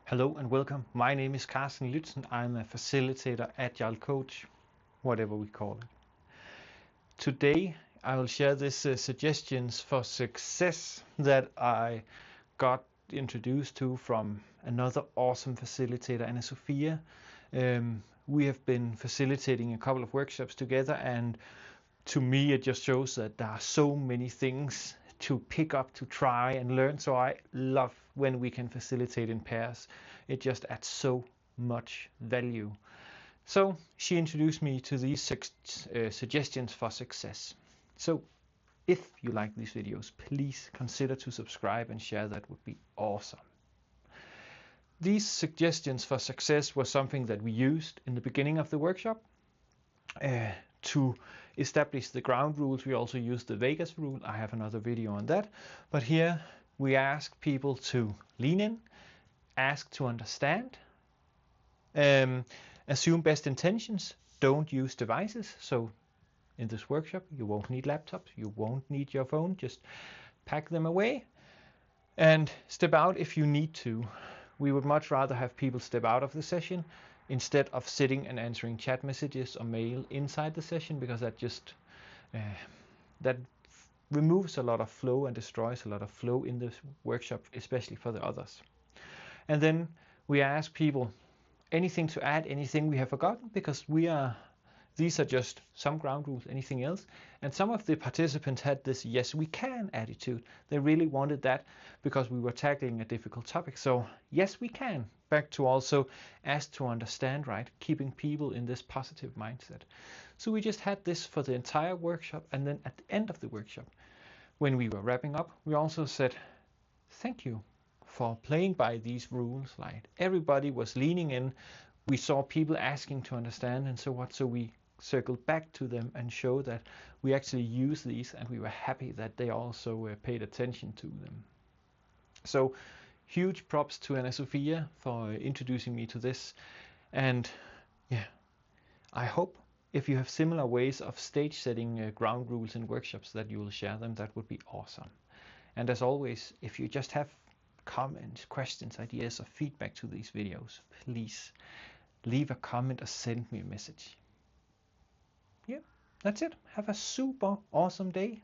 Hello and welcome. My name is Carsten Lützen. I'm a facilitator, agile coach, whatever we call it. Today I will share this suggestions for success that I got introduced to from another awesome facilitator, Anna Sophia. We have been facilitating a couple of workshops together, and to me it just shows that there are so many things to pick up, to try and learn. So I love when we can facilitate in pairs. It just adds so much value. So she introduced me to these suggestions for success. So if you like these videos, please consider to subscribe and share. That would be awesome. These suggestions for success were something that we used in the beginning of the workshop. To establish the ground rules, we also use the Vegas rule. I have another video on that. But here we ask people to lean in, ask to understand, assume best intentions, don't use devices. So in this workshop, you won't need laptops, you won't need your phone, just pack them away and step out if you need to. We would much rather have people step out of the session instead of sitting and answering chat messages or mail inside the session, because that just that removes a lot of flow and destroys a lot of flow in this workshop, especially for the others. And then we ask people anything to add, anything we have forgotten, because these are just some ground rules, anything else. And some of the participants had this yes we can attitude. They really wanted that because we were tackling a difficult topic. So yes we can, back to also ask to understand, right? Keeping people in this positive mindset. So we just had this for the entire workshop, and then at the end of the workshop, when we were wrapping up, we also said thank you for playing by these rules. Like everybody was leaning in, we saw people asking to understand and so what, so we circled back to them and showed that we actually use these, and we were happy that they also paid attention to them. So huge props to Anna Sophia for introducing me to this. And yeah, I hope if you have similar ways of stage setting ground rules in workshops that you will share them. That would be awesome. And as always, if you just have comments, questions, ideas, or feedback to these videos, please leave a comment or send me a message. Yeah, that's it. Have a super awesome day.